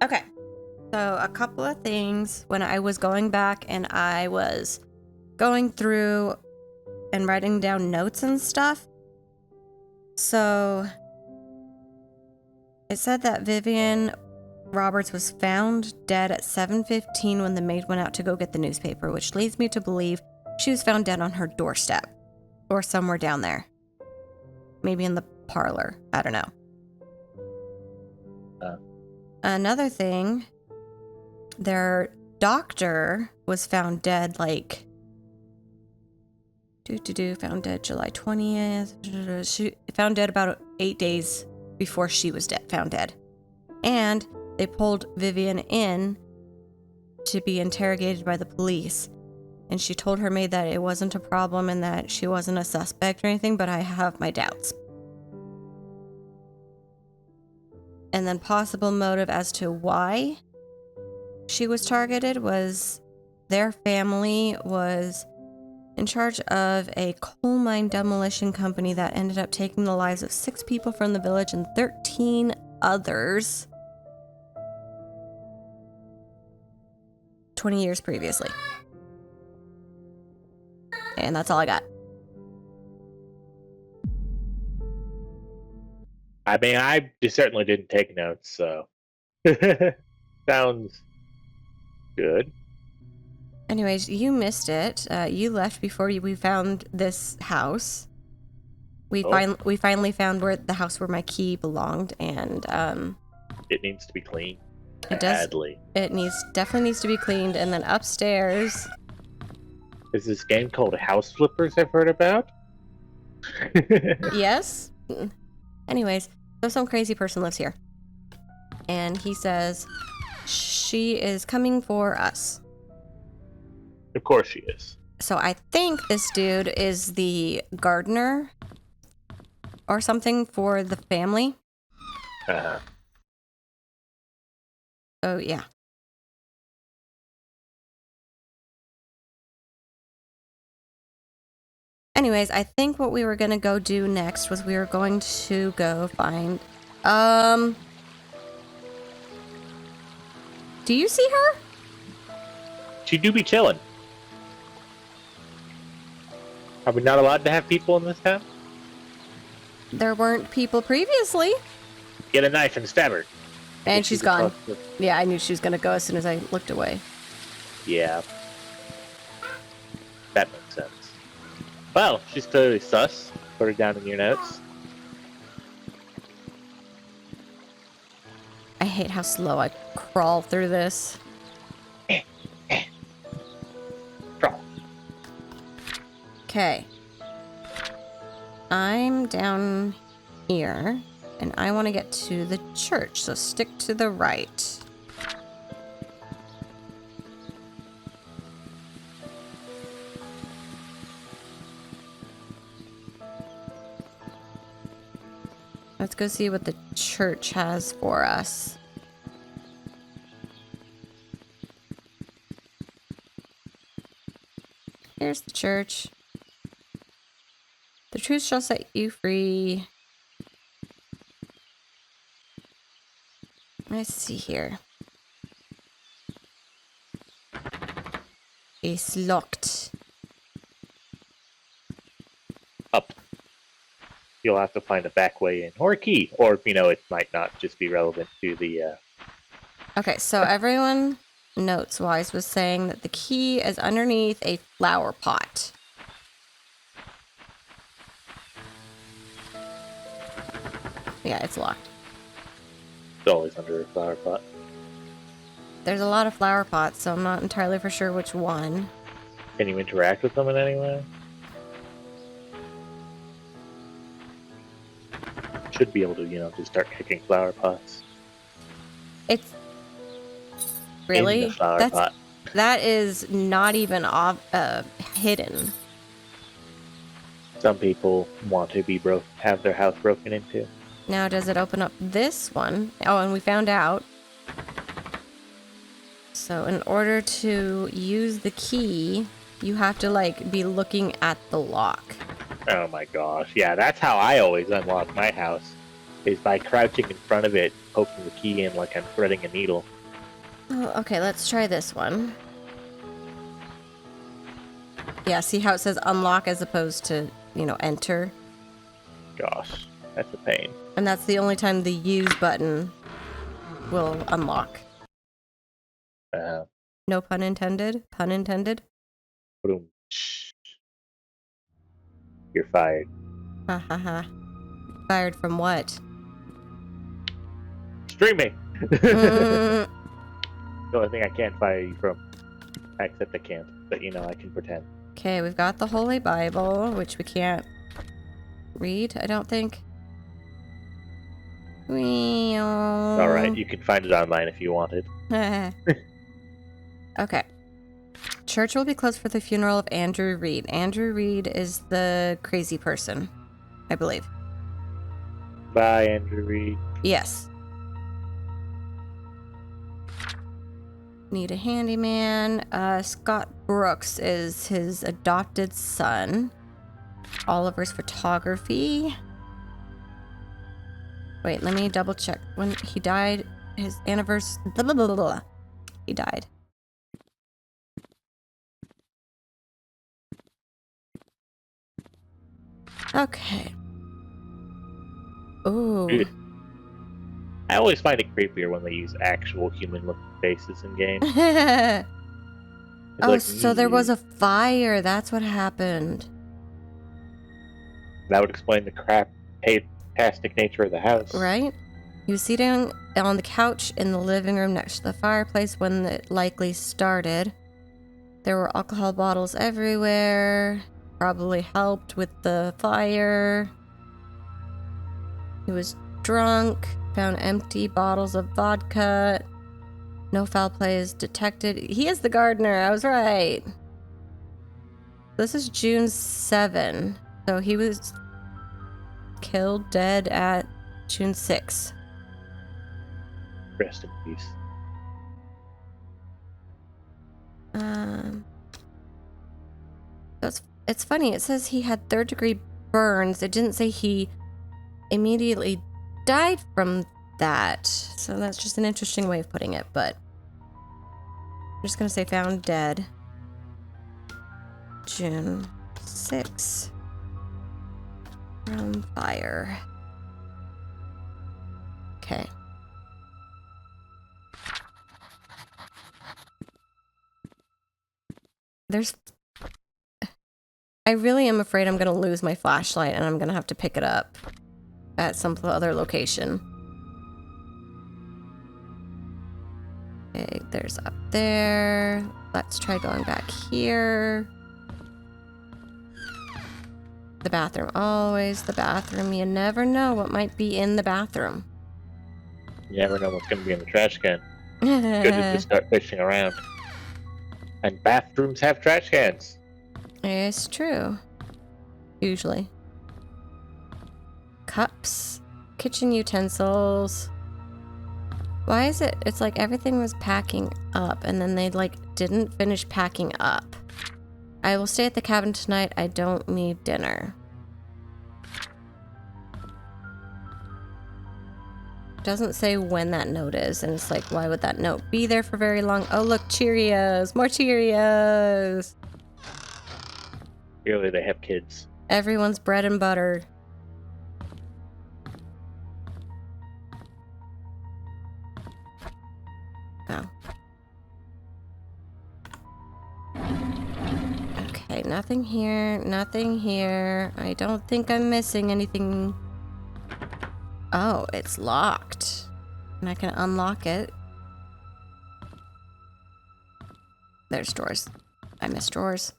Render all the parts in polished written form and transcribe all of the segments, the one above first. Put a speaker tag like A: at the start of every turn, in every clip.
A: Okay. So a couple of things when I was going back and I was going through and writing down notes and stuff. So it said that Vivian Roberts was found dead at 7:15 when the maid went out to go get the newspaper, which leads me to believe she was found dead on her doorstep or somewhere down there. Maybe in the parlor. I don't know. Another thing, their doctor was found dead found dead July 20th. She found dead about 8 days before she was found dead. And they pulled Vivian in to be interrogated by the police. And she told her maid that it wasn't a problem and that she wasn't a suspect or anything, but I have my doubts. And then possible motive as to why she was targeted was their family was in charge of a coal mine demolition company that ended up taking the lives of 6 people from the village and 13 others 20 years previously. And that's all I got.
B: I mean, I certainly didn't take notes, so sounds good.
A: Anyways, you missed it. You left before we found this house. We finally found where the house where my key belonged, and
B: it needs to be cleaned.
A: It
B: badly.
A: It definitely needs to be cleaned. And then upstairs,
B: is this game called House Flippers I've heard about?
A: Yes. Anyways, so some crazy person lives here, and he says she is coming for us.
B: Of course she is.
A: So I think this dude is the gardener or something for the family.
B: Uh-huh.
A: Oh, yeah. Anyways, I think what we were going to go do next was we were going to go find... Do you see her?
B: She do be chilling. Are we not allowed to have people in this town?
A: There weren't people previously.
B: Get a knife and stab her.
A: And she's gone. Yeah, I knew she was going to go as soon as I looked away.
B: Yeah. That makes sense. Well, she's clearly sus. Put her down in your notes.
A: I hate how slow I crawl through this.
B: Crawl.
A: Okay. I'm down here, and I want to get to the church, so stick to the right. Let's go see what the church has for us. Here's the church. The truth shall set you free. Let's see here. It's locked.
B: Up. You'll have to find a back way in, or a key, or, it might not just be relevant to the,
A: Okay, so everyone notes-wise was saying that the key is underneath a flower pot. Yeah, it's locked.
B: It's always under a flower pot.
A: There's a lot of flower pots, so I'm not entirely for sure which one.
B: Can you interact with them in any way? Should be able to, just start kicking flower pots.
A: It's really
B: in the flower pot.
A: That is not even hidden.
B: Some people want to have their house broken into.
A: Now, does it open up this one? Oh, and we found out. So, in order to use the key, you have to be looking at the lock.
B: Oh my gosh. Yeah, that's how I always unlock my house, is by crouching in front of it, poking the key in like I'm threading a needle.
A: Oh, okay, let's try this one. Yeah, see how it says unlock as opposed to, enter?
B: Gosh, that's a pain.
A: And that's the only time the use button will unlock. No pun intended? Pun intended?
B: Boom. You're fired.
A: Ha ha ha. Fired from what?
B: Streaming! The only thing I can't fire you from. Except I can't, but I can pretend.
A: Okay, we've got the Holy Bible, which we can't read, I don't think.
B: Alright, you can find it online if you wanted.
A: Okay. Church will be closed for the funeral of Andrew Reed. Andrew Reed is the crazy person, I believe.
B: Bye, Andrew Reed.
A: Yes. Need a handyman. Scott Brooks is his adopted son. Oliver's photography. Wait, let me double check. When he died, his anniversary. Blah, blah, blah, blah, blah. He died. Okay. Ooh.
B: I always find it creepier when they use actual human-looking faces in games.
A: So there was a fire. That's what happened.
B: That would explain the crap-tastic nature of the house.
A: Right? He was sitting on the couch in the living room next to the fireplace when it likely started. There were alcohol bottles everywhere. Probably helped with the fire. He was drunk. Found empty bottles of vodka. No foul play is detected. He is the gardener. I was right. This is June 7. So he was killed dead at June 6.
B: Rest in peace.
A: It's funny. It says he had third-degree burns. It didn't say he immediately died from that. So that's just an interesting way of putting it, but I'm just gonna say found dead June 6 from fire. Okay. I really am afraid I'm gonna lose my flashlight and I'm gonna have to pick it up at some other location. Okay, there's up there. Let's try going back here. The bathroom. Always the bathroom. You never know what might be in the bathroom.
B: You never know what's going to be in the trash can. Good to just start fishing around. And bathrooms have trash cans.
A: It's true. Usually. Cups. Kitchen utensils. Why is it? It's like everything was packing up and then they didn't finish packing up. I will stay at the cabin tonight. I don't need dinner. Doesn't say when that note is, and it's like, why would that note be there for very long? Oh, look, Cheerios. More Cheerios.
B: Clearly they have kids.
A: Everyone's bread and butter. Oh. Okay, nothing here, nothing here. I don't think I'm missing anything. Oh, it's locked. And I can unlock it. There's drawers. I missed drawers.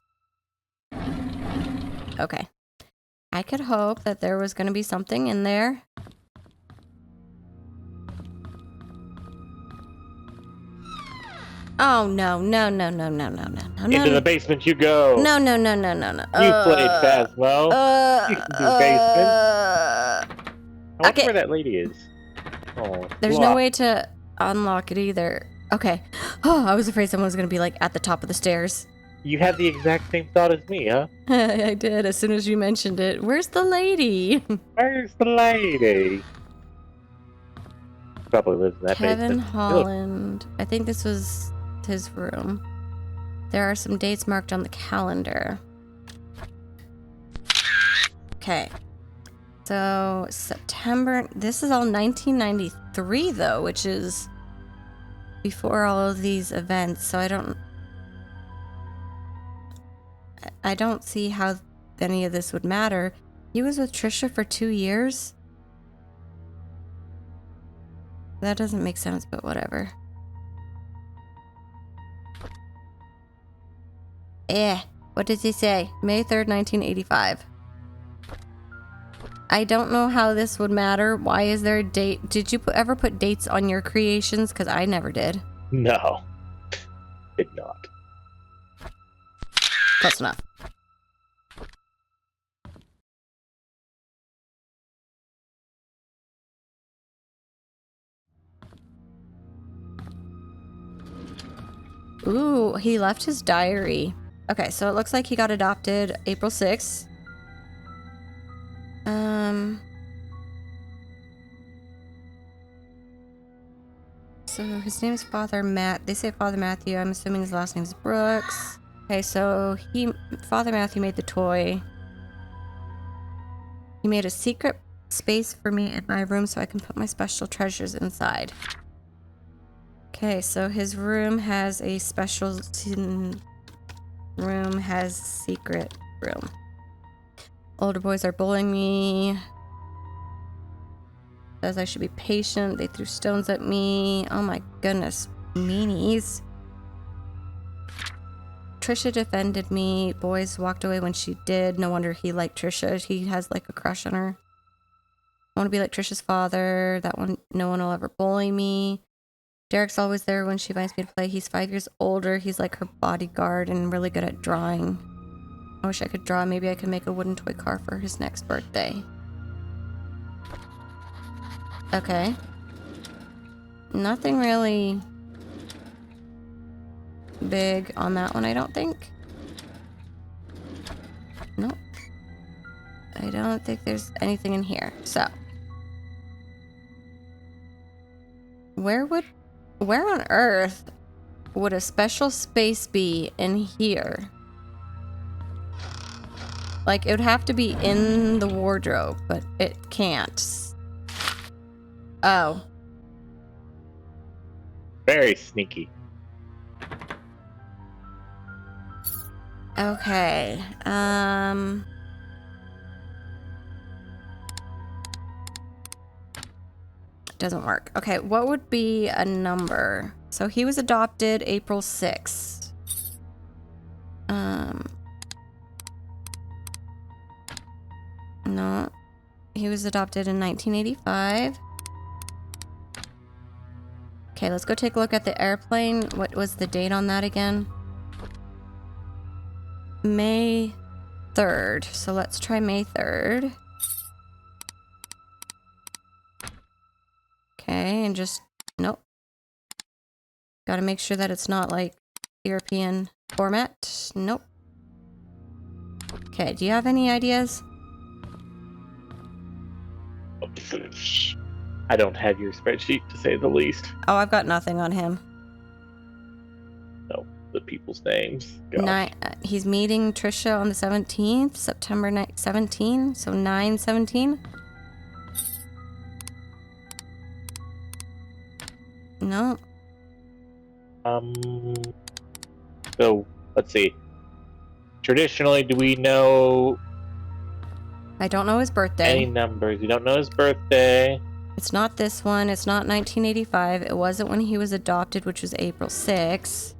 A: Okay. I could hope that there was going to be something in there. Oh, no, no, no, no, no, no, no, no.
B: Into the basement you go.
A: No, no, no, no, no, no.
B: You played Phasmo. You can do basement. I wonder where that lady is. Oh,
A: there's no way to unlock it either. Okay. Oh, I was afraid someone was going to be at the top of the stairs.
B: You had the exact same thought as me, huh?
A: I did, as soon as you mentioned it. Where's the lady?
B: Where's the lady? probably lives in that
A: Kevin
B: basement.
A: Holland. I think this was his room. There are some dates marked on the calendar. Okay. So, September. This is all 1993, though, which is before all of these events. So, I don't see how any of this would matter. He was with Trisha for 2 years? That doesn't make sense, but whatever. What does he say? May 3rd, 1985. I don't know how this would matter. Why is there a date? Did you ever put dates on your creations? Because I never did.
B: No, did not.
A: Close enough. Ooh, he left his diary. Okay, so it looks like he got adopted April 6th. So his name is Father Matt. They say Father Matthew. I'm assuming his last name is Brooks. Okay, so Father Matthew made the toy. He made a secret space for me in my room so I can put my special treasures inside. Okay, so his room has a special room has secret room. Older boys are bullying me. Says I should be patient. They threw stones at me. Oh my goodness. Meanies. Trisha defended me. Boys walked away when she did. No wonder he liked Trisha. He has like a crush on her. I want to be like Trisha's father. That one, no one will ever bully me. Derek's always there when she invites me to play. He's 5 years older. He's like her bodyguard and really good at drawing. I wish I could draw. Maybe I could make a wooden toy car for his next birthday. Okay. Nothing really big on that one, I don't think. Nope. I don't think there's anything in here. So. Where on earth would a special space be in here? Like, it would have to be in the wardrobe, but it can't. Oh.
B: Very sneaky.
A: Okay. Doesn't work. Okay, what would be a number? So he was adopted April 6th. No. He was adopted in 1985. Okay, let's go take a look at the airplane. What was the date on that again? May 3rd. So let's try May 3rd. Okay, and just... Nope. Gotta make sure that it's not like European format. Nope. Okay, do you have any ideas?
B: I don't have your spreadsheet, to say the least.
A: Oh, I've got nothing on him.
B: No, the people's names. Gosh.
A: He's meeting Trisha on the 17th, September 17, so 9/17. No.
B: So, let's see. Traditionally, do we know
A: I don't know his birthday.
B: any numbers? We don't know his birthday.
A: It's not this one. It's not 1985. It wasn't when he was adopted, which was April 6th.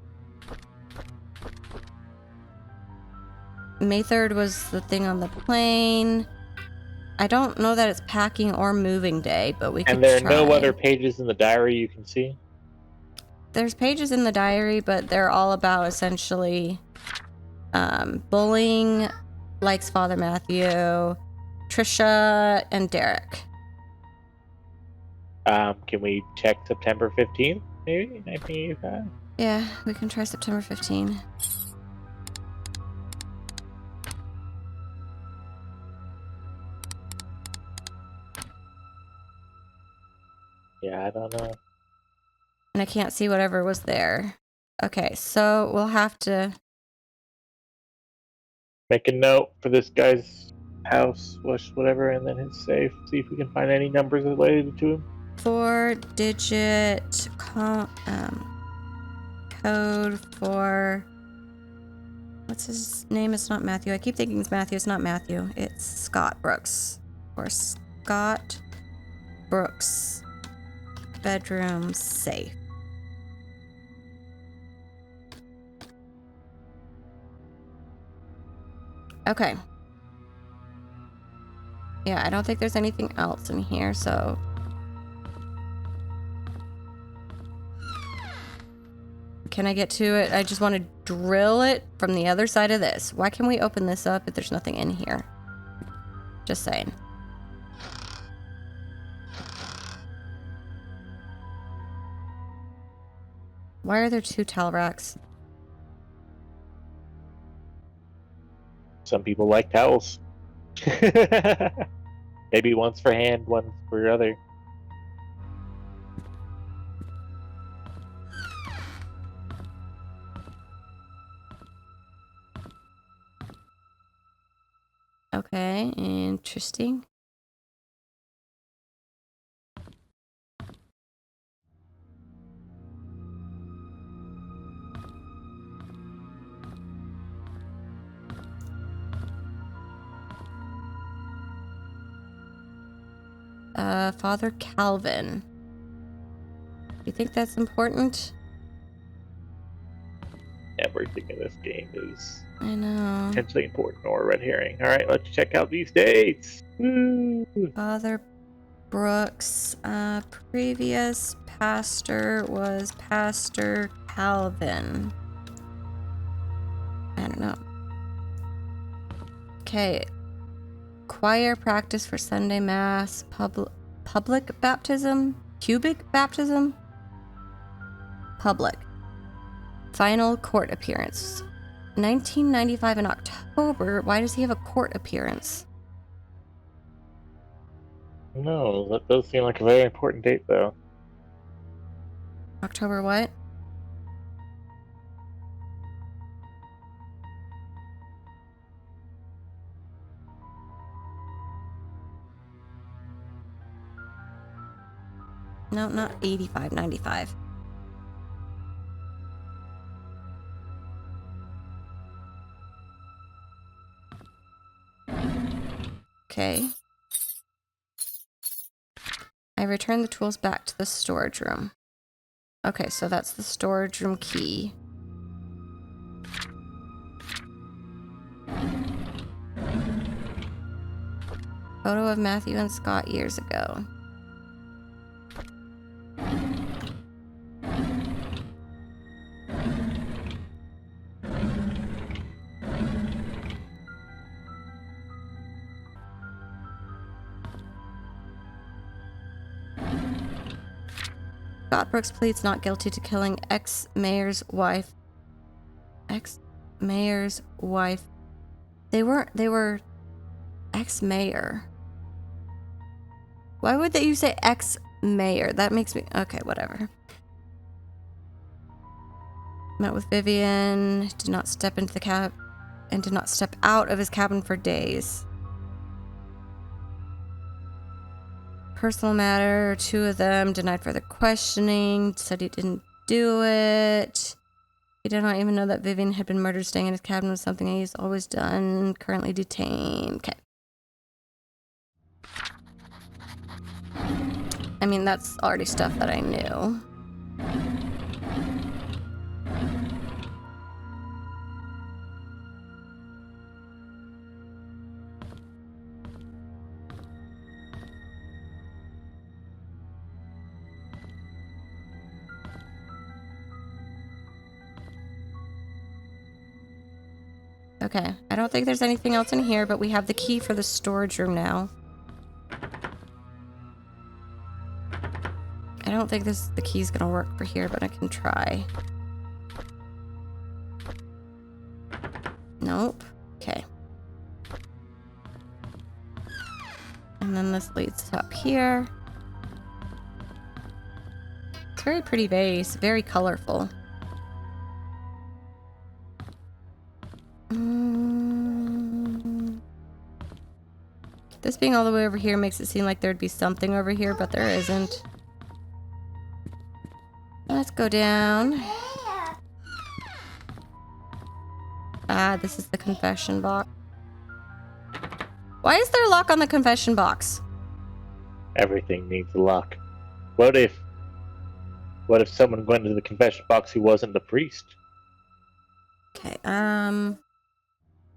A: May 3rd was the thing on the plane. I don't know that it's packing or moving day, but we could try.
B: And there are no other pages in the diary you can see?
A: There's pages in the diary, but they're all about essentially bullying, likes Father Matthew, Trisha, and Derek.
B: Can we check September 15th, maybe? 1985?
A: Yeah, we can try September 15.
B: Yeah, I don't know.
A: And I can't see whatever was there. Okay, so we'll have to...
B: Make a note for this guy's house, whatever, and then his safe. See if we can find any numbers related to him.
A: 4-digit code for... What's his name? It's not Matthew. I keep thinking it's Matthew. It's not Matthew. It's Scott Brooks. Or Scott Brooks. Bedroom safe. Okay. Yeah, I don't think there's anything else in here, so... Can I get to it? I just want to drill it from the other side of this. Why can we open this up if there's nothing in here? Just saying. Why are there 2 towel racks?
B: Some people like towels. Maybe one's for hand, one's for other.
A: Okay, interesting. Father Calvin. Do you think that's important?
B: Everything in this game is
A: I know.
B: potentially important or a red herring. Alright, let's check out these dates. Woo!
A: Father Brooks. Previous pastor was Pastor Calvin. I don't know. Okay. Choir practice for Sunday Mass. Public baptism? Cubic baptism? Public. Final court appearance. 1995 in October. Why does he have a court appearance?
B: No, that does seem like a very important date, though.
A: October what? No, not 85, 95. Okay. I return the tools back to the storage room. Okay, so that's the storage room key. Photo of Matthew and Scott years ago. Scott Brooks pleads not guilty to killing ex-mayor's wife. Ex-mayor's wife. They were ex-mayor. Why would you say ex-mayor? That makes me... Okay, whatever. Met with Vivian. Did not step into the cab... And did not step out of his cabin for days. Personal matter. 2 of them denied further questioning. Said he didn't do it. He did not even know that Vivian had been murdered. Staying in his cabin was something he's always done. Currently detained. Okay. I mean, that's already stuff that I knew. Okay, I don't think there's anything else in here, but we have the key for the storage room now. I don't think the key's gonna work for here, but I can try. Nope. Okay. And then this leads up here. very pretty vase. Very colorful. This being all the way over here makes it seem like there'd be something over here, but there isn't. Let's go down. Ah, this is the confession box. Why is there a lock on the confession box?
B: Everything needs a lock. What if someone went into the confession box who wasn't the priest?
A: Okay,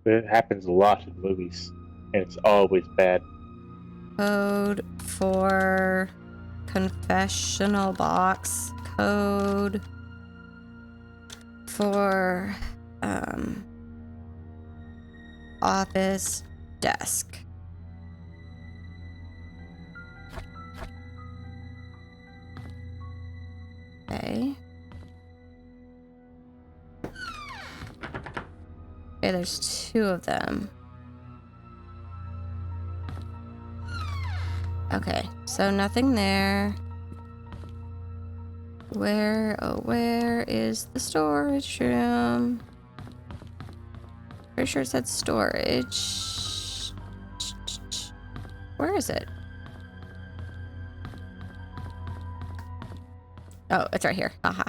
B: It happens a lot in movies, and it's always bad.
A: code for confessional box. Code for, office desk. Okay. Okay, there's 2 of them. Okay, so nothing there. Where is the storage room? Pretty sure it said storage. Where is it? Oh, it's right here. Haha.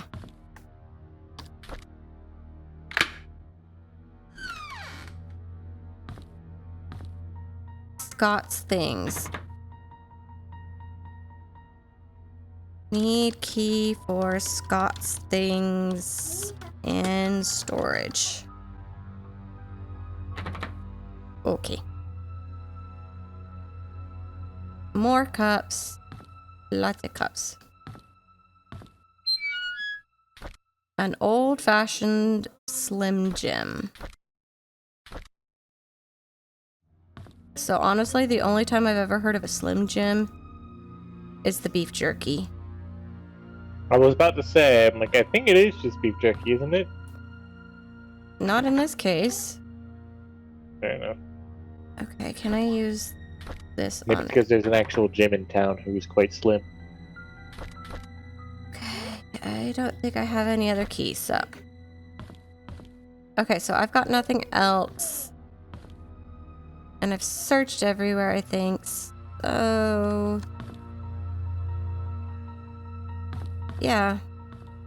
A: Scott's things. Need key for Scott's things in storage. Okay. More cups. Lots of cups. An old-fashioned Slim Jim. So honestly, the only time I've ever heard of a Slim Jim is the beef jerky.
B: I was about to say, I'm like, I think it is just beef jerky, isn't it?
A: Not in this case.
B: Fair enough.
A: Okay, can I use this
B: Maybe
A: on
B: because there's an actual Jim in town who's quite slim.
A: Okay, I don't think I have any other keys, so. Okay, so I've got nothing else. And I've searched everywhere, I think. So... yeah.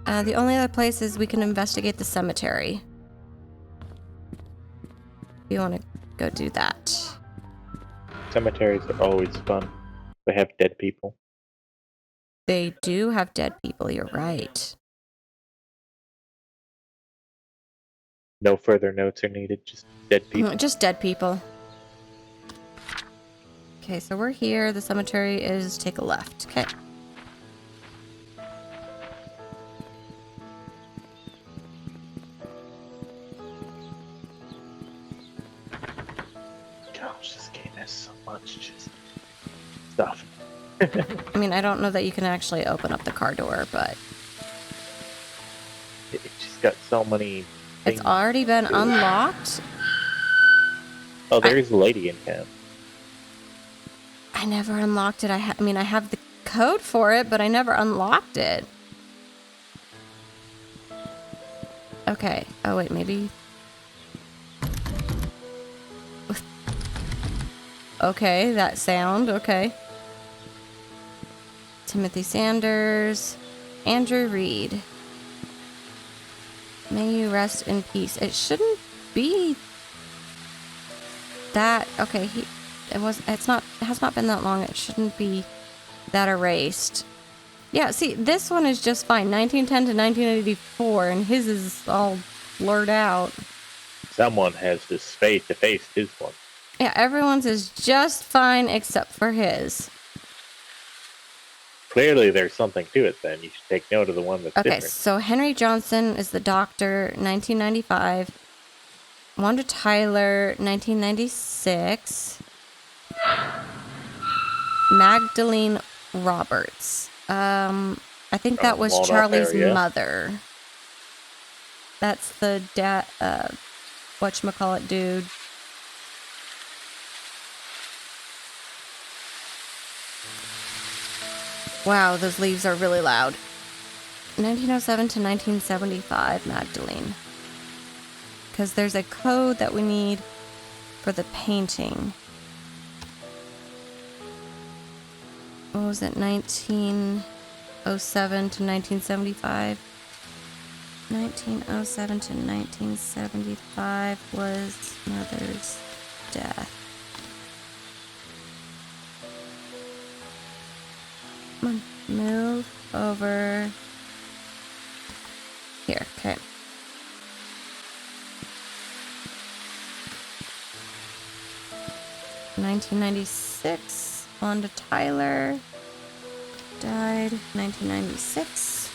A: The only other place is we can investigate the cemetery. If you want to go do that.
B: Cemeteries are always fun. They have dead people.
A: They do have dead people, you're right.
B: No further notes are needed, just dead people.
A: Just dead people. Okay, so we're here. The cemetery is take a left. Okay.
B: Gosh, this game has so much just stuff.
A: I mean, I don't know that you can actually open up the car door, but...
B: It just got so many things.
A: It's already been unlocked?
B: Oh, there's a lady in town.
A: I never unlocked it. I mean, I have the code for it, but I never unlocked it. Okay. Oh, wait, maybe... Okay, that sound. Okay. Timothy Sanders. Andrew Reed. May you rest in peace. It shouldn't be that... Okay, it has not been that long. It shouldn't be that erased. Yeah, see, this one is just fine. 1910 to 1984, and his is all blurred out.
B: Someone has to face his one.
A: Yeah, everyone's is just fine except for his.
B: Clearly there's something to it then. You should take note of the one that's different.
A: Okay, so Henry Johnson is the doctor, 1995. Wanda Tyler, 1996. Magdalene Roberts. I think that was
B: Walnut
A: Charlie's
B: area.
A: mother. That's the dad, whatchamacallit dude. Wow, those leaves are really loud. 1907 to 1975, Magdalene. Because there's a code that we need for the painting. What was it? 1907 to 1975? 1907 to 1975 was mother's death. Come on, move over here. Okay. $1996. On to Tyler. Died 1996.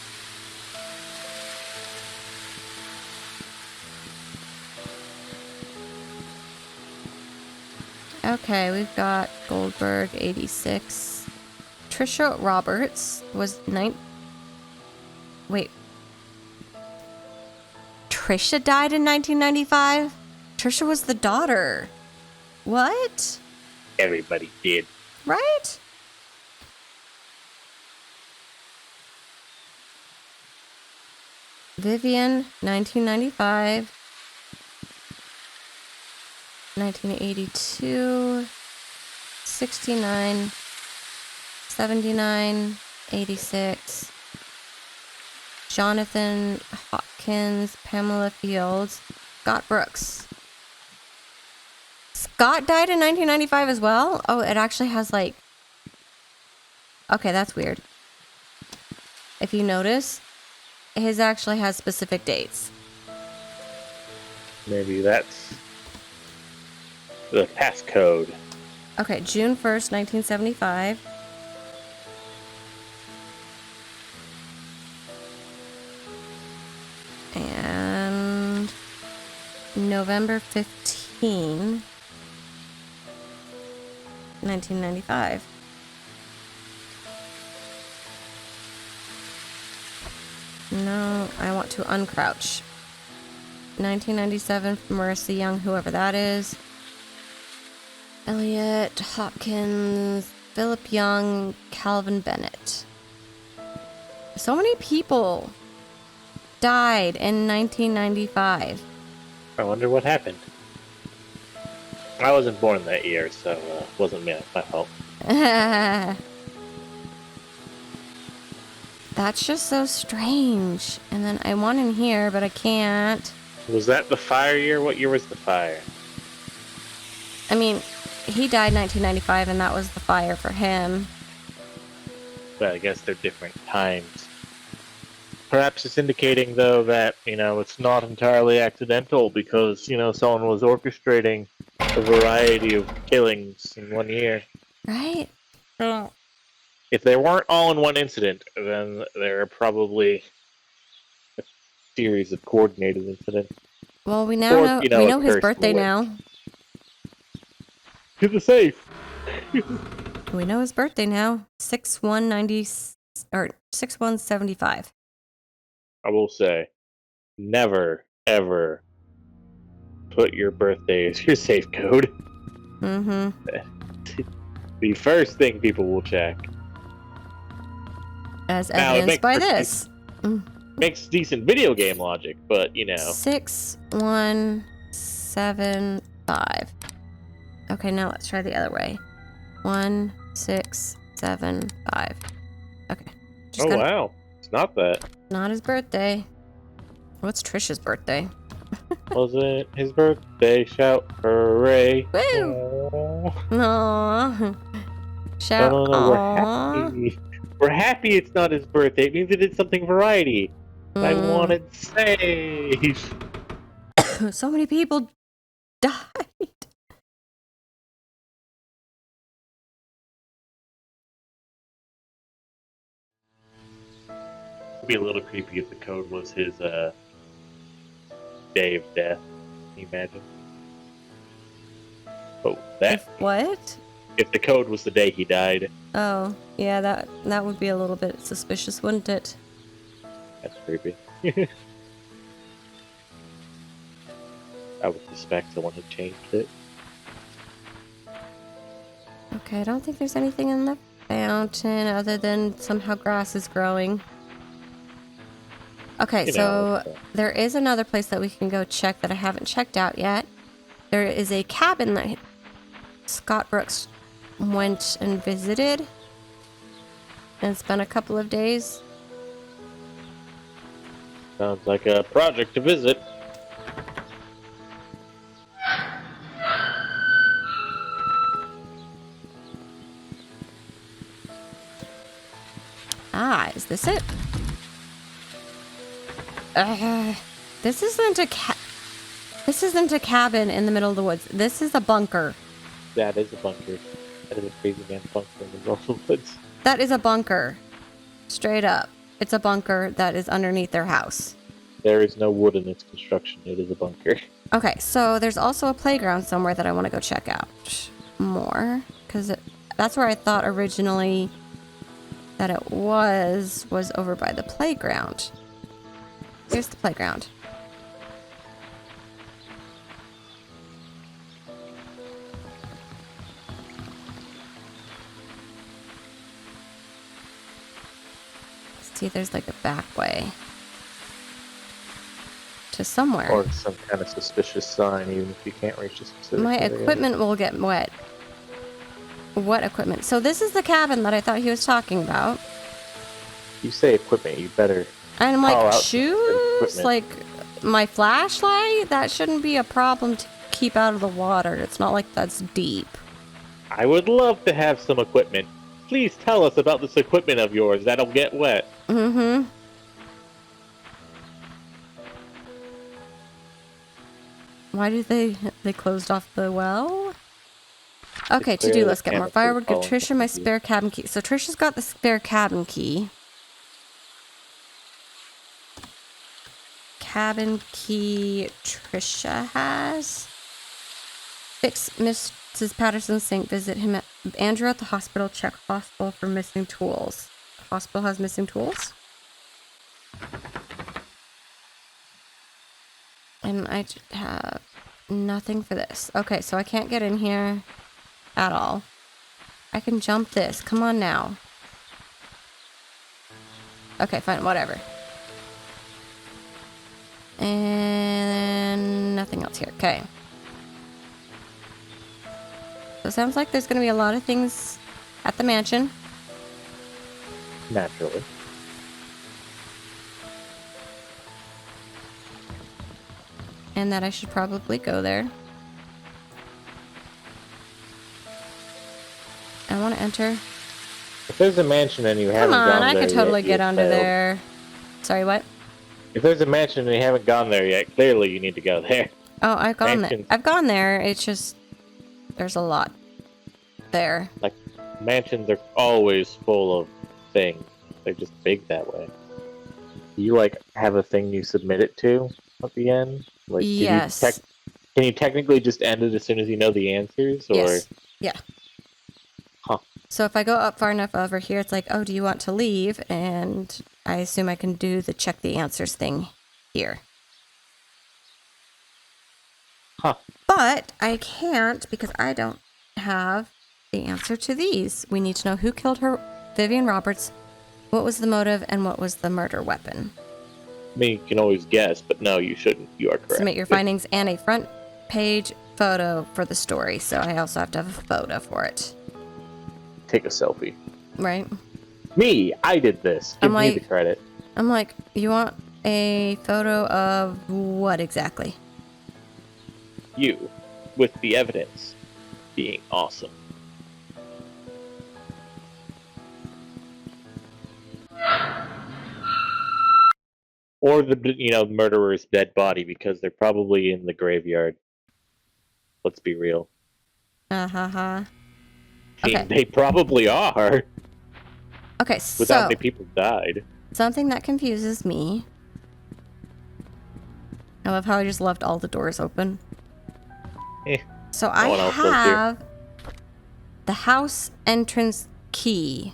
A: Okay, we've got Goldberg, 86. Trisha Roberts was Wait. Trisha died in 1995? Trisha was the daughter. What?
B: Everybody did.
A: Right? Vivian, 1995. 1982. 69. 79. 86. Jonathan Hopkins, Pamela Fields, Scott Brooks. Scott died in 1995 as well? Oh, it actually has like... Okay, that's weird. If you notice, his actually has specific dates.
B: Maybe that's the passcode.
A: Okay, June 1st, 1975. And November 15, 1995. No, I want to uncrouch. 1997 for Marissa Young, whoever that is. Elliot Hopkins, Philip Young, Calvin Bennett. So many people died in 1995.
B: I wonder what happened. I wasn't born that year, so it wasn't my fault.
A: That's just so strange. And then I want in here, but I can't.
B: Was that the fire year? What year was the fire?
A: I mean, he died 1995, and that was the fire for him.
B: But I guess they're different times. Perhaps it's indicating, though, that, it's not entirely accidental because, someone was orchestrating a variety of killings in one year.
A: Right? Oh.
B: If they weren't all in one incident, then they're probably a series of coordinated incidents.
A: Well, we now know his birthday now.
B: To the safe!
A: We know his birthday now. 6/1/75.
B: I will say, never, ever put your birthday as your safe code.
A: Mm-hmm.
B: The first thing people will check.
A: As evidenced by this.
B: Makes decent video game logic, but
A: 6175. Okay, now let's try the other way. 1675. Okay.
B: Wow. It's not that.
A: Not his birthday. What's Trisha's birthday?
B: Wasn't his birthday? Shout hooray.
A: Woo! Aww. Shout aww.
B: We're happy it's not his birthday. It means it did something variety. I wanted safe.
A: So many people died.
B: It'd be a little creepy if the code was his day of death. Can you imagine? Oh,
A: What?
B: If the code was the day he died.
A: Oh, yeah, that would be a little bit suspicious, wouldn't it?
B: That's creepy. I would suspect someone had changed it.
A: Okay, I don't think there's anything in the fountain other than somehow grass is growing. Okay,
B: You know,
A: so
B: it's,
A: there is another place that we can go check that I haven't checked out yet. There is a cabin that Scott Brooks went and visited. And it's been a couple of days.
B: sounds like a project to visit.
A: Ah, is this it? This isn't a cabin in the middle of the woods. This is a bunker.
B: That is a bunker. That is a crazy man bunker in the middle of the woods.
A: That is a bunker. Straight up. It's a bunker that is underneath their house.
B: There is no wood in its construction. It is a bunker.
A: Okay, so there's also a playground somewhere that I want to go check out more. Because that's where I thought originally that it was over by the playground. Here's the playground. See, there's like a back way to somewhere.
B: Or some kind of suspicious sign, even if you can't reach a specific
A: My
B: area.
A: equipment will get wet. What equipment? So this is the cabin that I thought he was talking about.
B: You say equipment, you better.
A: And I'm
B: call
A: like,
B: out
A: shoes?
B: equipment.
A: Like, my flashlight? That shouldn't be a problem to keep out of the water. It's not like that's deep.
B: I would love to have some equipment. Please tell us about this equipment of yours that'll get wet.
A: Mm-hmm. Why did they closed off the well? Okay, to do, let's get more firewood. Give Trisha my spare cabin key. So Trisha's got the spare cabin key. Cabin key Trisha has. Fix Mrs. Patterson's sink. Visit him at Andrew at the hospital. Check hospital for missing tools. Hospital has missing tools. And I just have nothing for this. Okay, so I can't get in here at all. I can jump this. Come on now. Okay, fine, whatever. And nothing else here. Okay. So it sounds like there's going to be a lot of things at the mansion.
B: Naturally.
A: And that I should probably go there. I want to enter.
B: If there's a mansion and you haven't
A: Come
B: gone
A: on, I
B: there
A: could totally
B: yet,
A: get
B: you've
A: under
B: failed.
A: there. Sorry, what?
B: If there's a mansion and you haven't gone there yet, clearly you need to go there.
A: Oh, I've gone there.
B: Mansion.
A: I've gone there. It's just there's a lot there.
B: Like, mansions are always full of things. They're just big that way. You, like, have a thing you submit it to at the end? Like,
A: Yes.
B: can you technically just end it as soon as you know the answers? Or?
A: Yes. Yeah.
B: Huh.
A: So if I go up far enough over here, it's like, oh, do you want to leave? And I assume I can do the check the answers thing here.
B: Huh.
A: But I can't because I don't have the answer to these. We need to know who killed her, Vivian Roberts, what was the motive, and what was the murder weapon.
B: I mean, you can always guess, but no, you shouldn't. You are correct.
A: Submit your findings and a front page photo for the story. So I also have to have a photo for it.
B: Take a selfie.
A: Right?
B: Me, I did this. Give
A: I'm
B: me
A: like-
B: the credit.
A: I'm like, you want a photo of what exactly?
B: You, with the evidence being awesome. Or the murderer's dead body, because they're probably in the graveyard. Let's be real.
A: Ha ha.
B: I mean,
A: Okay.
B: they probably are.
A: Okay,
B: With how
A: so
B: many people died.
A: something that confuses me. I love how I just left all the doors open.
B: Eh,
A: So
B: no
A: I
B: one else lives here.
A: have the house entrance key.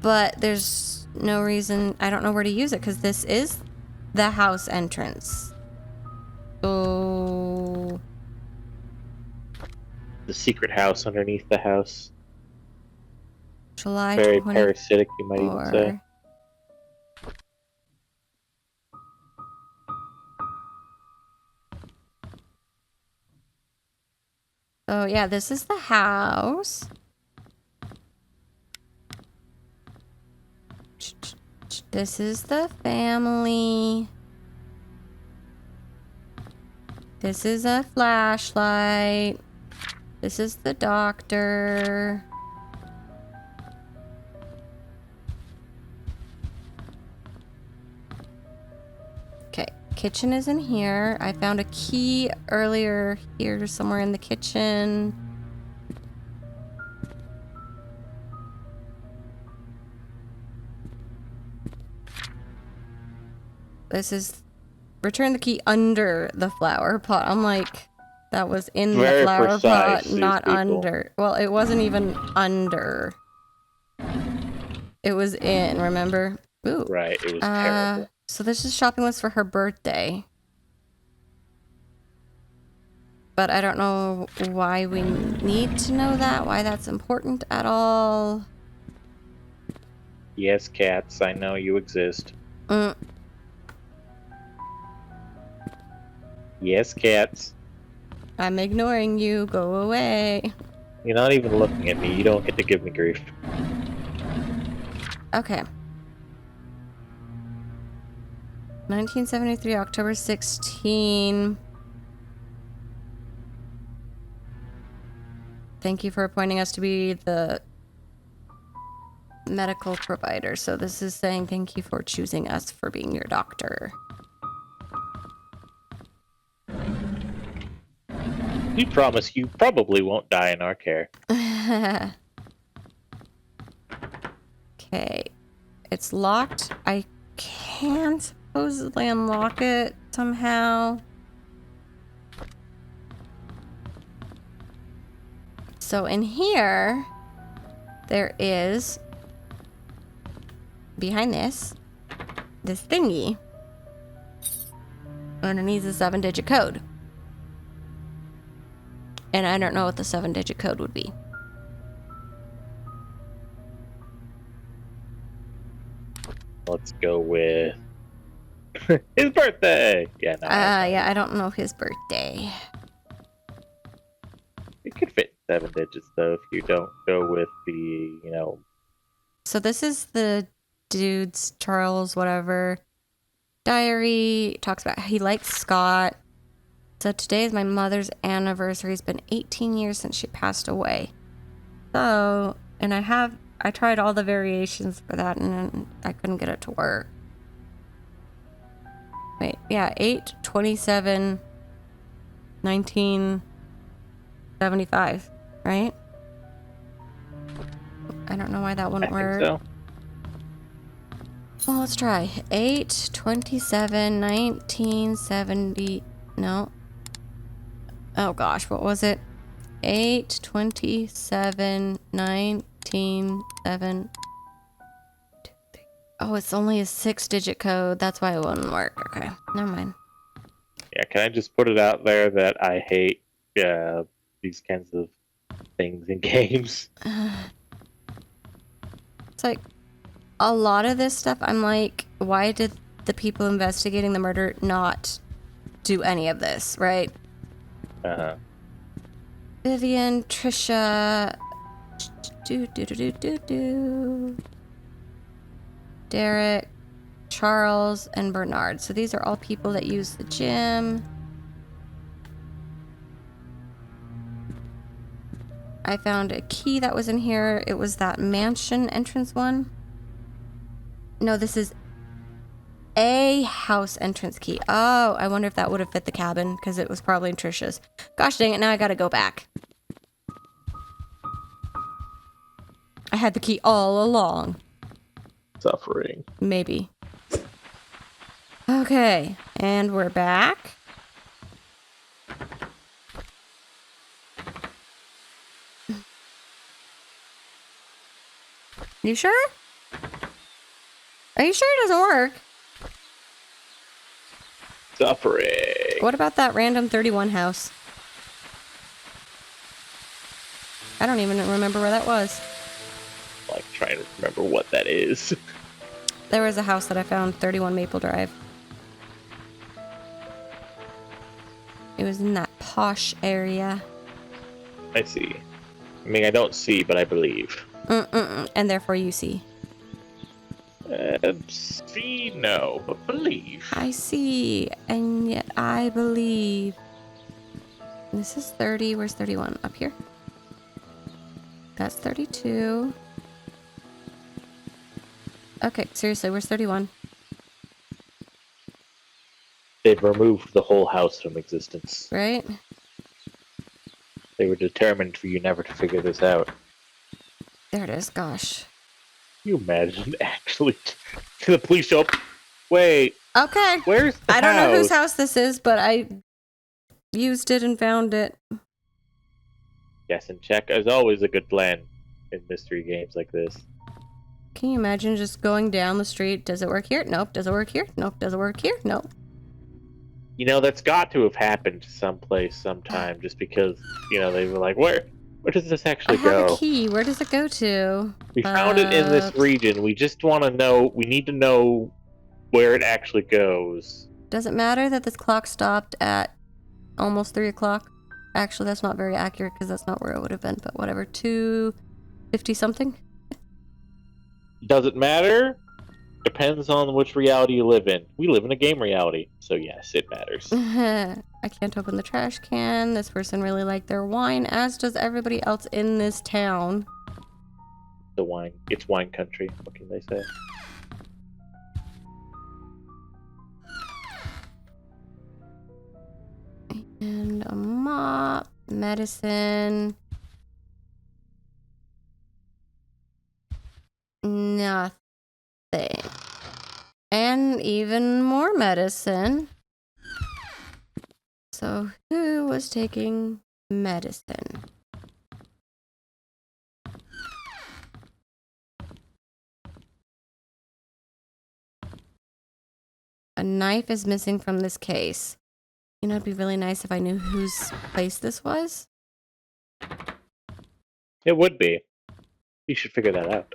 A: But there's no reason, I don't know where to use it because this is the house entrance. So
B: The secret house underneath the house.
A: July
B: Very
A: 24.
B: parasitic, you might even say.
A: So yeah, this is the house. This is the family. This is a flashlight. This is the doctor. Okay, kitchen is in here. I found a key earlier here somewhere in the kitchen. This is return the key under the flower pot. I'm like, that was in the flower pot, not under. Well, it wasn't even under. It was in, remember? Ooh.
B: Right, it was terrible.
A: So this is shopping list for her birthday. But I don't know why we need to know that, why that's important at all.
B: Yes, cats, I know you exist. Yes, cats.
A: I'm ignoring you. Go away.
B: You're not even looking at me. You don't get to give me grief.
A: Okay. 1973, October 16. Thank you for appointing us to be the medical provider. So this is saying thank you for choosing us for being your doctor.
B: We promise you probably won't die in our care.
A: Okay. It's locked. I can supposedly unlock it somehow. So in here, there is, behind this thingy, and it needs a 7-digit code. And I don't know what the 7-digit code would be.
B: Let's go with his birthday. Yeah, no.
A: Yeah, I don't know his birthday.
B: It could fit 7 digits though if you don't go with the,
A: So this is the dude's Charles whatever diary. Talks about he likes Scott. So today is my mother's anniversary. It's been 18 years since she passed away. So, and I tried all the variations for that and I couldn't get it to work. Wait, yeah, 8/27/1975, right? I don't know why that wouldn't work.
B: So.
A: Well, let's try. 8/27/1970. No. Oh gosh, what was it? 8/27/1970. Oh, it's only a 6-digit code. That's why it wouldn't work. Okay, never mind.
B: Yeah, can I just put it out there that I hate these kinds of things in games?
A: It's like a lot of this stuff. I'm like, why did the people investigating the murder not do any of this, right? Vivian, Trisha, Derek, Charles, and Bernard. So these are all people that use the gym. I found a key that was in here. It was that mansion entrance one. No, this is a house entrance key. Oh, I wonder if that would have fit the cabin because it was probably in Trisha's. Gosh dang it, now I gotta go back. I had the key all along.
B: Suffering.
A: Maybe. Okay, and we're back. You sure? Are you sure it doesn't work?
B: Suffering.
A: What about that random 31 house? I don't even remember where that was.
B: like trying to remember what that is.
A: There was a house that I found, 31 Maple Drive. It was in that posh area.
B: I see. I mean, I don't see, but I believe.
A: And therefore you see.
B: See, no, but believe.
A: I see, and yet I believe. This is 30. Where's 31? Up here. That's 32. Okay, seriously, where's 31?
B: They've removed the whole house from existence.
A: Right?
B: They were determined for you never to figure this out.
A: There it is, gosh.
B: Can you imagine actually the police show up? Wait,
A: Okay.
B: where's the
A: I don't
B: house?
A: know whose house this is, but I used it and found it.
B: Guess and check is always a good plan in mystery games like this.
A: Can you imagine just going down the street? Does it work here? Nope. Does it work here? Nope. Does it work here? Nope.
B: You know, that's got to have happened someplace sometime just because, you know, they were like, where does this actually
A: I have
B: go?
A: a key. Where does it go to?
B: We found it in this region. We just want to know, we need to know where it actually goes.
A: Does it matter that this clock stopped at almost 3 o'clock? Actually, that's not very accurate because that's not where it would have been, but whatever. 2:50 something?
B: Does it matter? Depends on which reality you live in. We live in a game reality, so yes, it matters.
A: I can't open the trash can. This person really liked their wine, as does everybody else in this town.
B: It's wine country. What can they say?
A: And a mop, medicine. Nothing. And even more medicine. So who was taking medicine? A knife is missing from this case. You know, it'd be really nice if I knew whose place this was.
B: It would be. You should figure that out.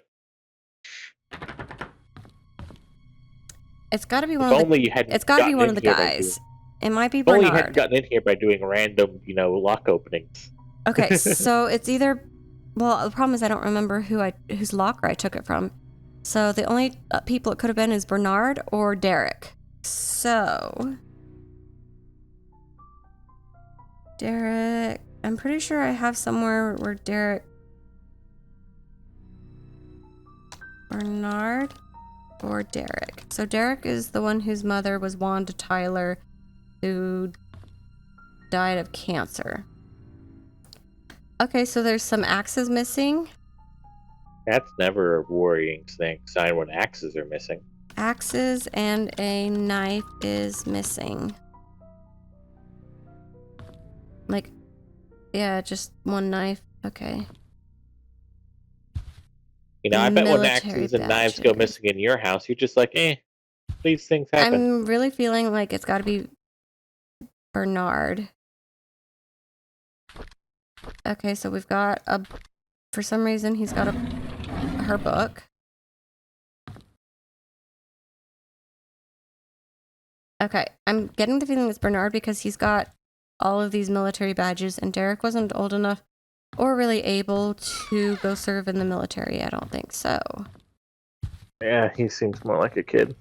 A: It's got to be
B: If
A: one of
B: only
A: the.
B: you hadn't
A: It's got to be
B: gotten
A: one
B: in
A: of the
B: here by
A: guys. It might be
B: If only you hadn't
A: Bernard.
B: gotten in here by doing random, you know, lock openings.
A: Okay, so it's either. Well, the problem is I don't remember whose locker I took it from. So the only people it could have been is Bernard or Derek. So Derek. I'm pretty sure I have somewhere where Derek. Bernard or Derek. So Derek is the one whose mother was Wanda Tyler, who died of cancer. Okay, so there's some axes missing.
B: That's never a worrying sign when axes are missing.
A: Axes and a knife is missing. Like, yeah, just one knife. Okay.
B: You know, I bet when
A: Military
B: axes and knives go
A: badges.
B: missing in your house, you're just like, these things happen.
A: I'm really feeling like it's got to be Bernard. Okay, so we've got for some reason he's got her book. Okay, I'm getting the feeling it's Bernard because he's got all of these military badges, and Derek wasn't old enough or really able to go serve in the military. I don't think so.
B: Yeah, he seems more like a kid.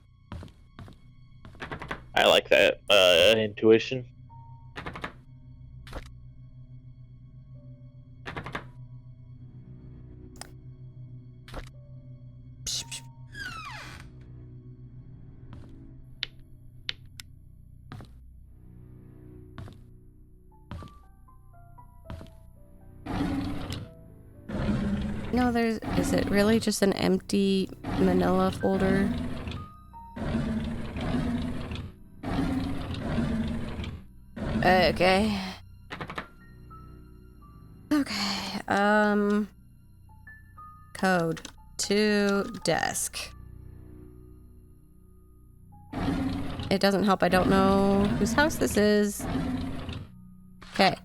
B: I like that intuition.
A: No, is it really just an empty manila folder? Okay. Okay, code to desk. It doesn't help. I don't know whose house this is. Okay.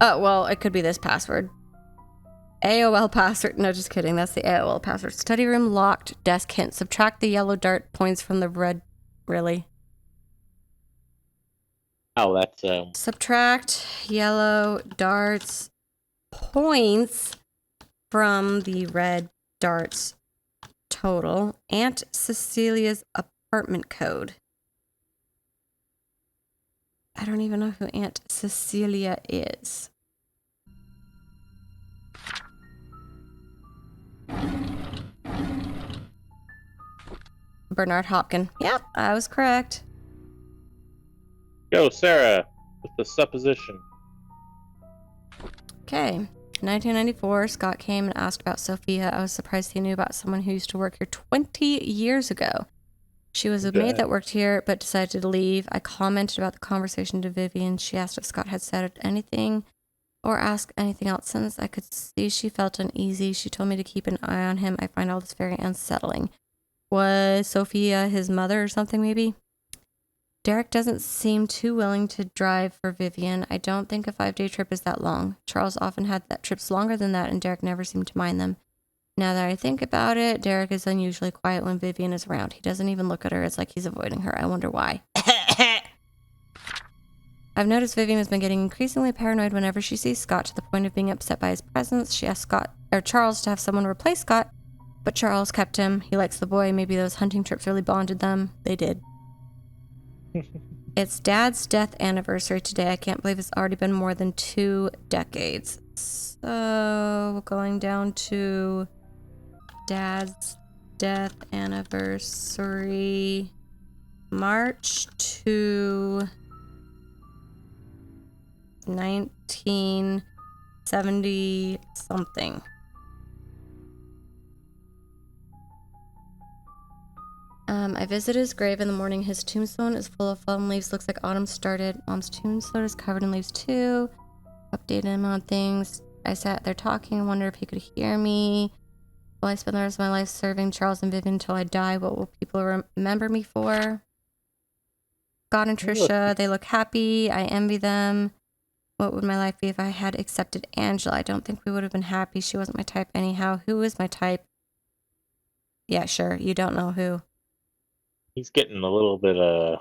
A: Oh, well, it could be this password. AOL password. No, just kidding. That's the AOL password. Study room locked. Desk hint. Subtract the yellow dart points from the red. Really?
B: Oh, that's
A: Subtract yellow darts points from the red darts total. Aunt Cecilia's apartment code. I don't even know who Aunt Cecilia is. Bernard Hopkins. Yep, I was correct.
B: Go, Sarah, with the supposition.
A: Okay. 1994, Scott came and asked about Sophia. I was surprised he knew about someone who used to work here 20 years ago. She was a maid that worked here, but decided to leave. I commented about the conversation to Vivian. She asked if Scott had said anything or asked anything else since. I could see she felt uneasy. She told me to keep an eye on him. I find all this very unsettling. Was Sophia his mother or something, maybe? Derek doesn't seem too willing to drive for Vivian. I don't think a 5-day trip is that long. Charles often had trips longer than that, and Derek never seemed to mind them. Now that I think about it, Derek is unusually quiet when Vivian is around. He doesn't even look at her. It's like he's avoiding her. I wonder why. I've noticed Vivian has been getting increasingly paranoid whenever she sees Scott, to the point of being upset by his presence. She asked Charles to have someone replace Scott, but Charles kept him. He likes the boy. Maybe those hunting trips really bonded them. They did. It's Dad's death anniversary today. I can't believe it's already been more than 2 decades. So, going down to Dad's death anniversary, March to 1970 something. I visited his grave in the morning. His tombstone is full of fallen leaves. Looks like autumn started. Mom's tombstone is covered in leaves too. Updated him on things. I sat there talking and wondered if he could hear me. Will I spend the rest of my life serving Charles and Vivian until I die? What will people remember me for? Scott and Trisha, they look happy. I envy them. What would my life be if I had accepted Angela? I don't think we would have been happy. She wasn't my type anyhow. Who is my type? Yeah, sure. You don't know who.
B: He's getting a little bit well,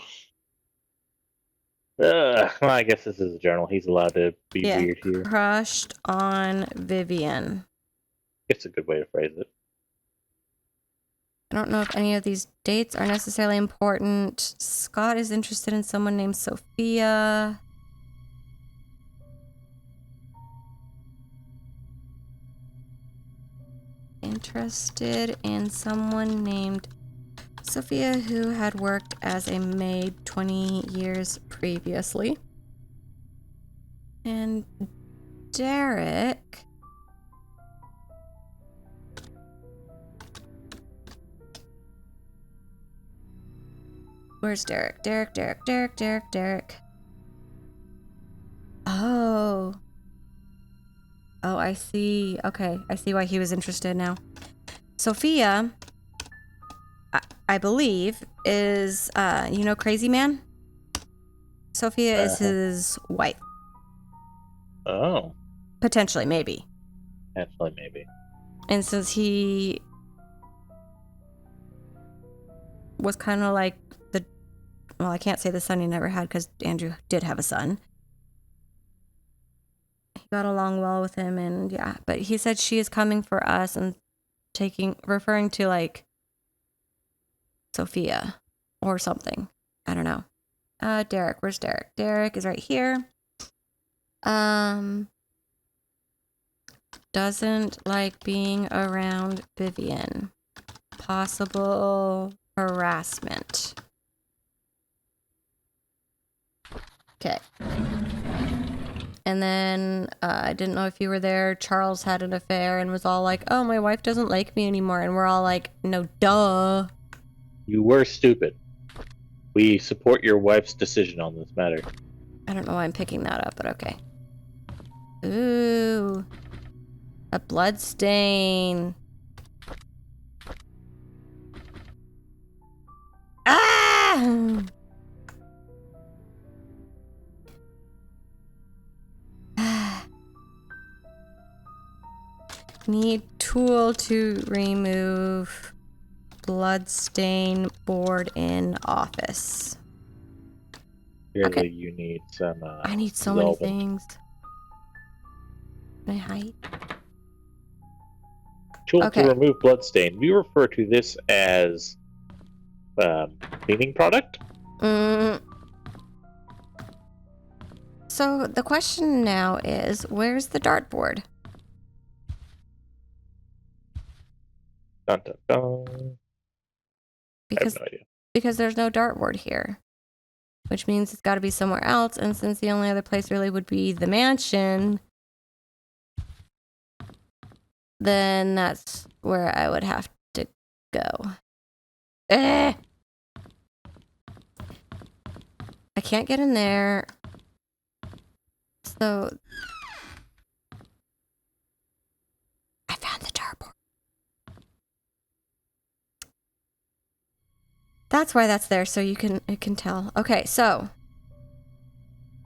B: I guess this is a journal. He's allowed to be weird here.
A: Crushed on Vivian.
B: It's a good way to phrase it.
A: I don't know if any of these dates are necessarily important. Scott is interested in someone named Sophia. Interested in someone named Sophia who had worked as a maid 20 years previously. And Derek... Where's Derek? Derek. Oh. Oh, I see. Okay, I see why he was interested now. Sophia, I believe, is, you know Crazy Man? Sophia is his wife.
B: Oh.
A: Potentially, maybe.
B: Potentially, maybe.
A: And since he was kind of like well, I can't say the son he never had because Andrew did have a son. He got along well with him, and yeah. But he said she is coming for us and referring to like Sophia or something. I don't know. Derek, where's Derek? Derek is right here. Doesn't like being around Vivian. Possible harassment. Okay. And then I didn't know if you were there. Charles had an affair and was all like, oh, my wife doesn't like me anymore. And we're all like, no, duh.
B: You were stupid. We support your wife's decision on this matter.
A: I don't know why I'm picking that up, but okay. Ooh. A blood stain. Ah! Need tool to remove bloodstain board in office.
B: Clearly,
A: Okay.
B: you need some.
A: I need so many
B: solvent.
A: things. Can I hide?
B: Tool to
A: Okay.
B: remove bloodstain. We refer to this as cleaning product.
A: So the question now is, where's the dartboard?
B: Dun, dun, dun. I have no idea.
A: Because there's no dartboard here, which means it's got to be somewhere else. And since the only other place really would be the mansion, then that's where I would have to go. I can't get in there. So I found the dartboard. That's why that's there, so it can tell. Okay, so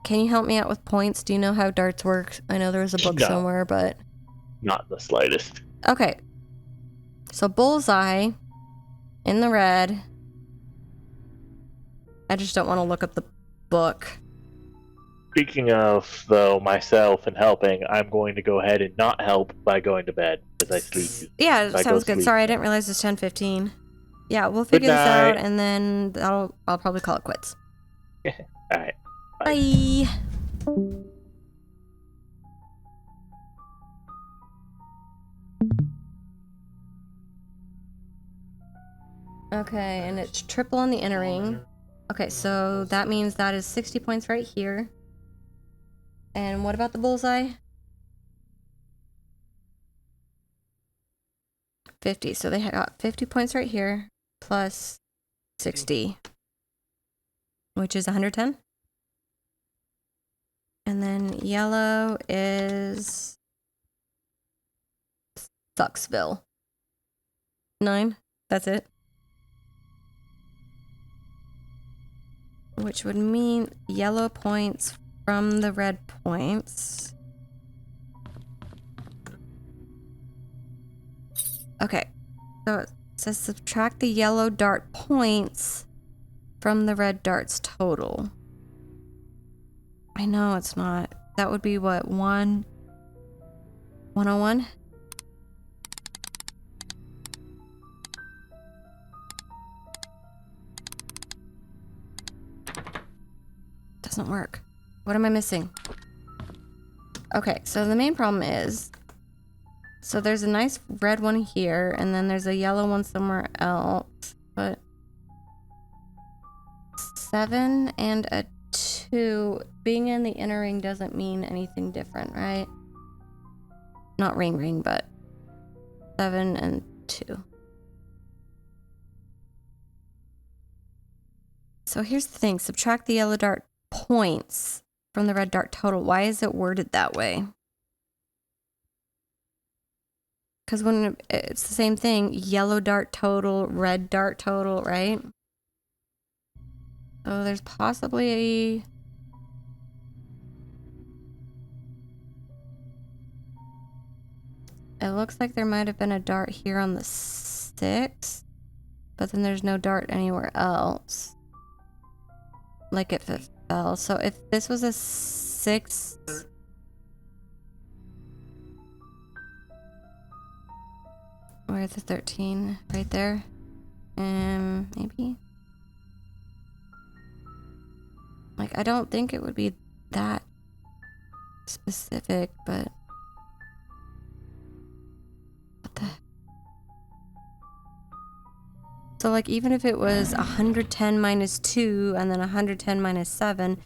A: can you help me out with points? Do you know how darts work? I know there was a book
B: No.
A: somewhere, but
B: Not the slightest.
A: okay. So bullseye in the red. I just don't want to look up the book.
B: Speaking of, though, myself and helping, I'm going to go ahead and not help by going to bed because I sleep.
A: Yeah,
B: I
A: sounds
B: go
A: good.
B: sleep.
A: Sorry, I didn't realize it's 10:15. Yeah, we'll figure this out, and then I'll probably call it quits.
B: All right.
A: Bye. Okay, and it's triple on the entering. Okay, so that means that is 60 points right here. And what about the bullseye? 50. So they got 50 points right here, plus 60, which is 110. And then yellow is Sucksville. 9. That's it. Which would mean yellow points from the red points. Okay. So it says subtract the yellow dart points from the red dart's total. I know it's not. That would be what? 101? Doesn't work. What am I missing? Okay, so the main problem is, so there's a nice red one here, and then there's a yellow one somewhere else, but 7 and a 2 being in the inner ring doesn't mean anything different, right? Not ring, but 7 and 2. So here's the thing, subtract the yellow dart points from the red dart total. Why is it worded that way? Because when it's the same thing, yellow dart total, red dart total, right? So there's possibly it looks like there might have been a dart here on the 6, but then there's no dart anywhere else. Like if it fell. So if this was a 6, where's the 13? Right there. Maybe. Like, I don't think it would be that specific, but what the? So like, even if it was 110 minus 2 and then 110 minus 7,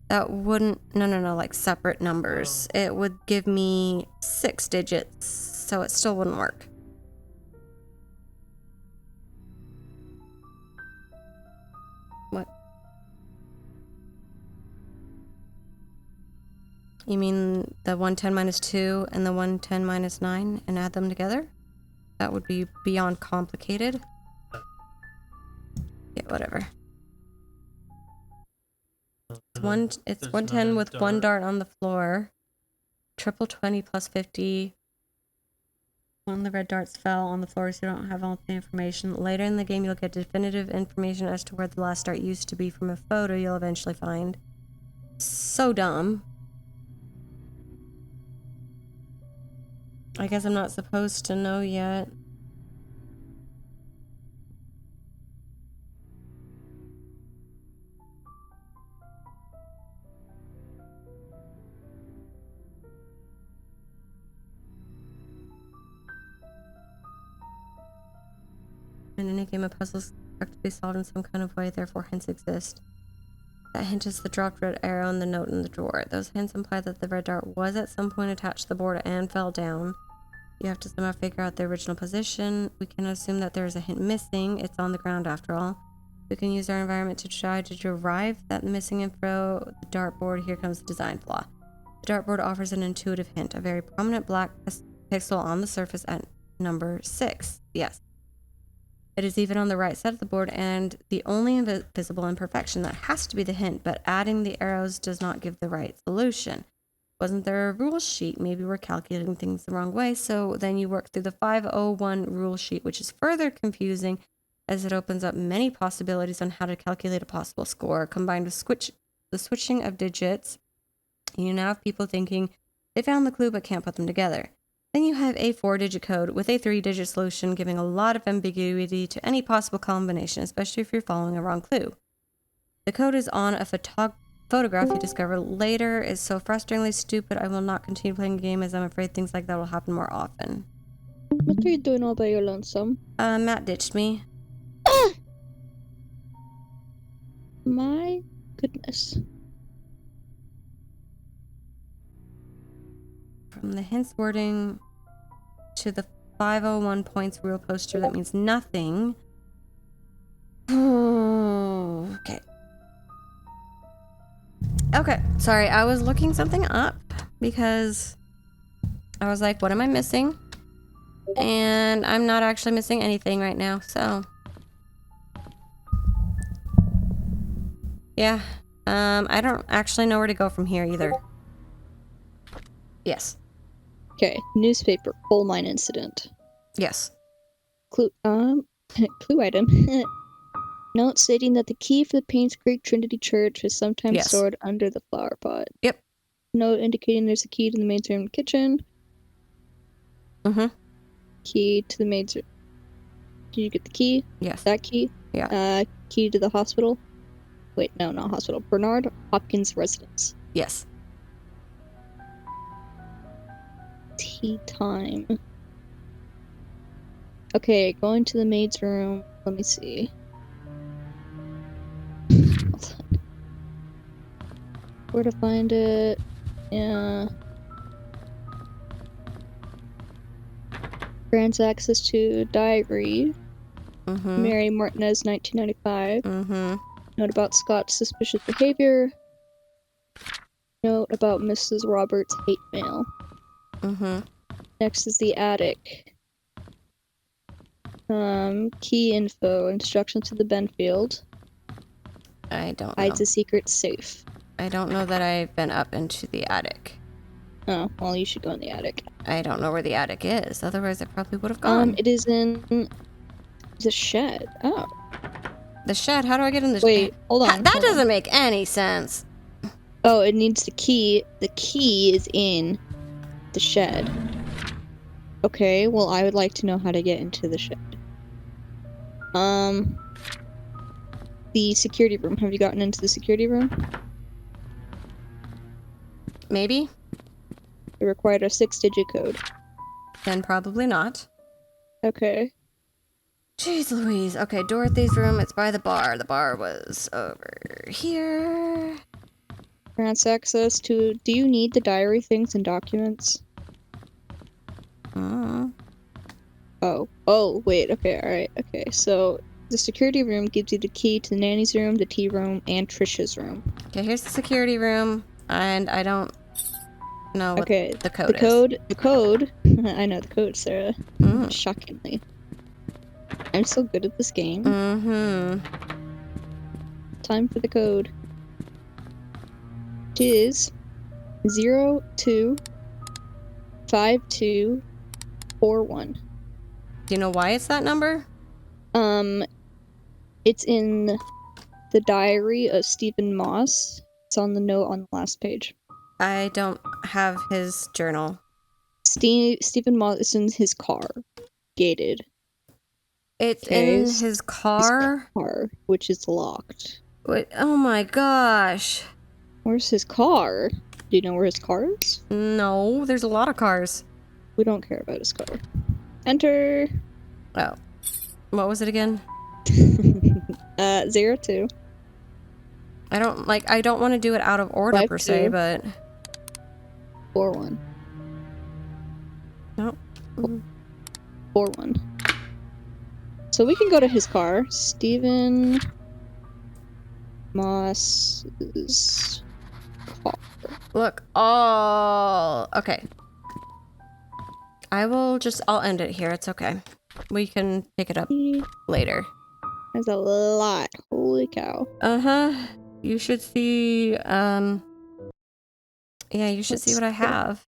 A: that wouldn't, no, like separate numbers. It would give me 6 digits, so it still wouldn't work. What? You mean the 110 minus 2 and the 110 minus 9 and add them together? That would be beyond complicated. Yeah, whatever. It's 110 with 1 dart on the floor. Triple 20 plus 50 One of the red darts fell on the floor, so you don't have all the information. Later in the game, you'll get definitive information as to where the last dart used to be from a photo you'll eventually find. So dumb. I guess I'm not supposed to know yet. In any game, a puzzle is expected to be solved in some kind of way, therefore hints exist. That hint is the dropped red arrow and the note in the drawer. Those hints imply that the red dart was at some point attached to the board and fell down. You have to somehow figure out the original position. We can assume that there is a hint missing. It's on the ground after all. We can use our environment to try to derive that missing info. The dartboard, here comes the design flaw. The dartboard offers an intuitive hint, a very prominent black pixel on the surface at number 6. Yes. It is even on the right side of the board, and the only visible imperfection that has to be the hint, but adding the arrows does not give the right solution. Wasn't there a rule sheet? Maybe we're calculating things the wrong way, so then you work through the 501 rule sheet, which is further confusing as it opens up many possibilities on how to calculate a possible score. Combined with the switching of digits, you now have people thinking they found the clue but can't put them together. Then you have a 4-digit code with a 3-digit solution, giving a lot of ambiguity to any possible combination, especially if you're following a wrong clue. The code is on a photograph you discover later. Is so frustratingly stupid. I will not continue playing the game as I'm afraid things like that will happen more often.
C: What are you doing all by your lonesome?
A: Matt ditched me.
C: Ah! My goodness.
A: From the hints wording to the 501 points real poster, that means nothing. Okay. Okay, sorry, I was looking something up because I was like, what am I missing? And I'm not actually missing anything right now, so. Yeah, I don't actually know where to go from here either. Yes.
C: Okay, newspaper, coal mine incident.
A: Yes.
C: Clue, clue item. Note stating that the key for the Painscreek Trinity Church is sometimes stored under the flower pot.
A: Yep.
C: Note indicating there's a key to the maid's room and kitchen.
A: Mm-hmm.
C: Key to the maid's room. Did you get the key?
A: Yes.
C: That key?
A: Yeah.
C: Key to the hospital? Wait, no, not hospital. Bernard Hopkins residence.
A: Yes.
C: Tea time. Okay, going to the maid's room. Let me see. Hold on. Where to find it? Yeah. Grants access to diary.
A: Mm-hmm.
C: Mary Martinez, 1995.
A: Mm-hmm.
C: Note about Scott's suspicious behavior. Note about Mrs. Roberts' hate mail.
A: Mm-hmm.
C: Next is the attic. Key info. Instructions to the Benfield.
A: I don't know.
C: Hides a secret safe.
A: I don't know that I've been up into the attic.
C: Oh, well, you should go in the attic.
A: I don't know where the attic is. Otherwise, I probably would have gone.
C: It is in the shed. Oh.
A: The shed? How do I get in the shed?
C: Wait, hold on.
A: That doesn't make any sense.
C: Oh, it needs the key. The key is in the shed. Okay, well, I would like to know how to get into the shed. The security room. Have you gotten into the security room?
A: Maybe?
C: It required a 6-digit code.
A: Then probably not.
C: Okay.
A: Jeez Louise. Okay, Dorothy's room. It's by the bar. The bar was over here.
C: Grants access to... Do you need the diary things and documents? Oh, wait. Okay, alright. Okay, so the security room gives you the key to the nanny's room, the tea room, and Trisha's room.
A: Okay, here's the security room, and I don't know what the code is.
C: The code... I know the code, Sarah. Shockingly. I'm so good at this game.
A: Mm-hmm.
C: Time for the code. It is 0252 41.
A: Do you know why it's that number?
C: It's in the diary of Stephen Moss. It's on the note on the last page.
A: I don't have his journal.
C: Stephen Moss is in his car, gated.
A: It's in his car?
C: His car, which is locked.
A: Wait, oh my gosh.
C: Where's his car? Do you know where his car is?
A: No, there's a lot of cars.
C: We don't care about his car. Enter.
A: Oh. What was it again?
C: 02.
A: I don't want to do it out of order
C: 52.
A: per se, but
C: 41.
A: no.
C: 41. So we can go to his car. Stephen Moss's car.
A: Look, oh, okay. I'll end it here. It's okay. We can pick it up later.
C: There's a lot. Holy cow.
A: Uh-huh. You should see, yeah, you should see what I have.